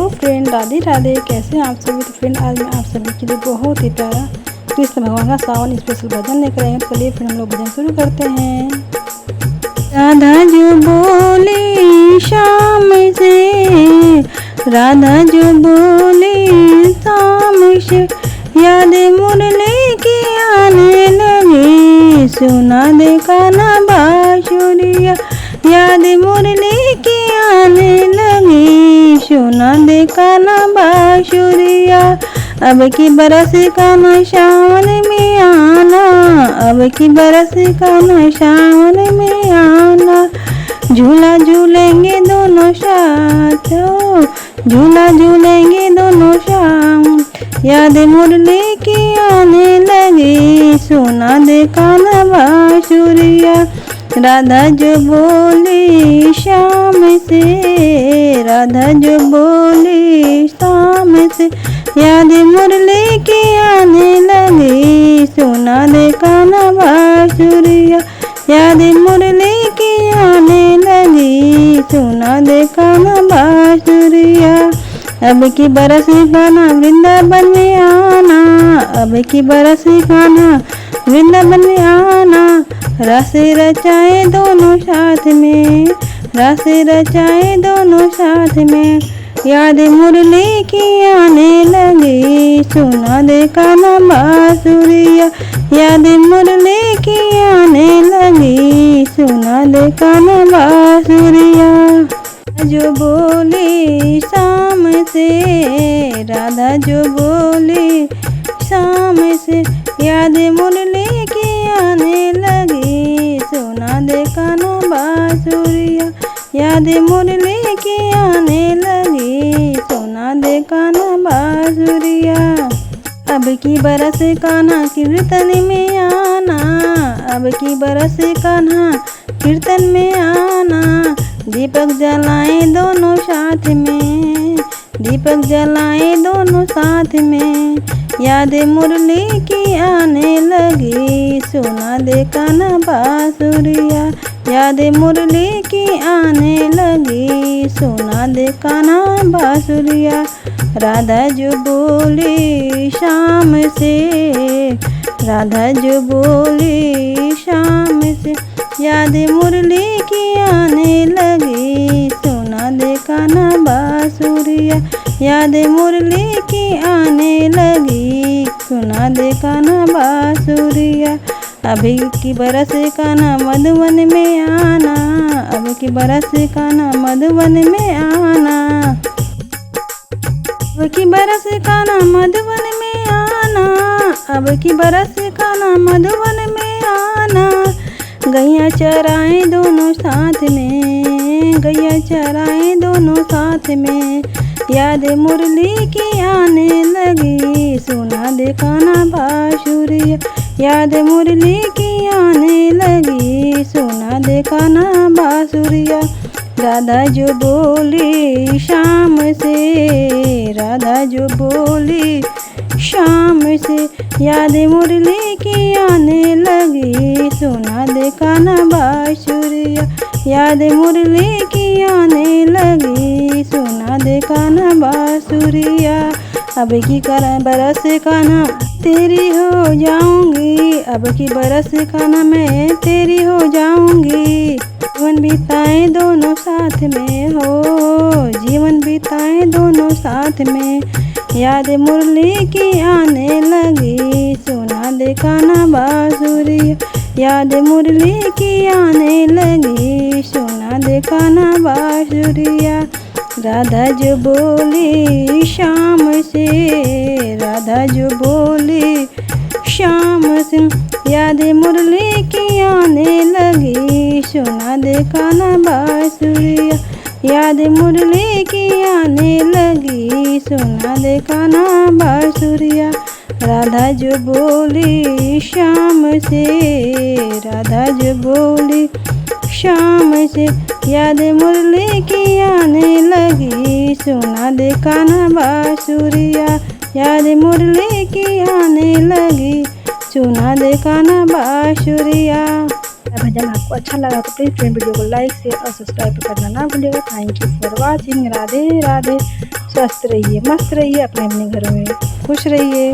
Hello friend, Radhe Radhe. कैसे हैं आप सभी। तो फ्रेंड आज मैं आप सभी के लिए बहुत ही प्यारा कृष्ण भगवान का सावन स्पेशल भजन लेकर आए हैं। तो चलिए फिर हम लोग भजन शुरू करते हैं। राधा जो बोली शाम से, राधा जो बोली शाम से, याद मुरली की आने लगी, सुना दे कान्हा बांसुरिया। याद मुरली की आने लगी, सुना दे कान्हा बांसुरिया। अब की बरस कान्हा सावन में आना, अब की बरस कान्हा सावन में आना। झूला झूलेंगे दोनों साथ, झूला झूलेंगे दोनों साथ। याद मुरली की आने लगी, सुना दे कान्हा बांसुरिया। राधा जो बोली शाम से, राधा जो बोली शाम से, याद मुरली की आने लगी, सुना दे कान्हा बांसुरिया। याद मुरली की आने लगी, सुना दे कान्हा बांसुरिया। अब की बरस कान्हा वृंदावन में आना, अब की बरस कान्हा वृंदावन में आना। रस रचाए दोनों साथ में, रस रचाए दोनों साथ में। याद मुरली की आने लगी, सुना दे कान्हा बांसुरिया। याद मुरली की आने लगी, सुना दे कान्हा बांसुरिया। जो बोली शाम से, राधा जो बोली शाम से, याद मुरली की आने लगी, सुना दे कान्हा बांसुरिया। याद मुरली की आने लगी, सुना दे कान्हा बांसुरिया। अब की बरस कान्हा कीर्तन में आना, अब की बरस कान्हा कीर्तन में आना। दीपक जलाए दोनों साथ में, दीपक जलाए दोनों साथ में। याद मुरली की आने लगी, सुना दे कान्हा बांसुरिया। याद मुरली की आने लगी, सुना दे कान्हा बांसुरिया। राधा जो बोली शाम से, राधा जो बोली शाम से, याद मुरली की आने लगी, सुना दे कान्हा बांसुरिया। याद मुरली की आने लगी, सुना दे कान्हा बांसुरिया। अभी की बरस कान्हा मधुवन में आना, अब की बरस कान्हा मधुवन में आना। अब की बरस कान्हा मधुवन में आना, अब की बरस कान्हा मधुवन में आना। गैया चराए दोनों साथ में, गैया चराए दोनों साथ में। याद मुरली की आने लगी, सुना दे कान्हा बांसुरिया। याद मुरली की आने लगी, सुना दे कान्हा बांसुरिया। राधा जो बोली शाम से, राधा जो बोली शाम से, याद मुरली की आने लगी, सुना दे कान्हा बांसुरिया। याद मुरली की आने लगी, सुना दे कान्हा बांसुरिया। अब की बरस कान्हा तेरी हो जाऊंगी, अब की बरस कान्हा मैं तेरी हो जाऊंगी। जीवन बिताए दोनों साथ में हो, जीवन बिताए दोनों साथ में। याद मुरली की आने लगी, सुना दे कान्हा बांसुरिया। याद मुरली की आने लगी, सुना दे कान्हा बांसुरिया। राधा जो बोली शाम से, राधा जो बोली शाम से, याद मुरली की आने लगी, सुना दे कान्हा बांसुरिया। याद मुरली की आने लगी, सुना दे कान्हा बांसुरिया। राधा जो बोली शाम से, राधा जो बोली शाम से, याद मुरली की आने लगी, सुना दे कान्हा बांसुरिया। याद मुरली की आने लगी, सुना दे कान्हा बांसुरिया। भजन आपको अच्छा लगा तो प्लीज़ फ्रेंड वीडियो को लाइक शेयर और सब्सक्राइब करना ना भूलिएगा। Thank you for watching. Radhe Radhe. स्वस्थ रहिए, मस्त रहिए, अपने अपने घरों में खुश रहिए।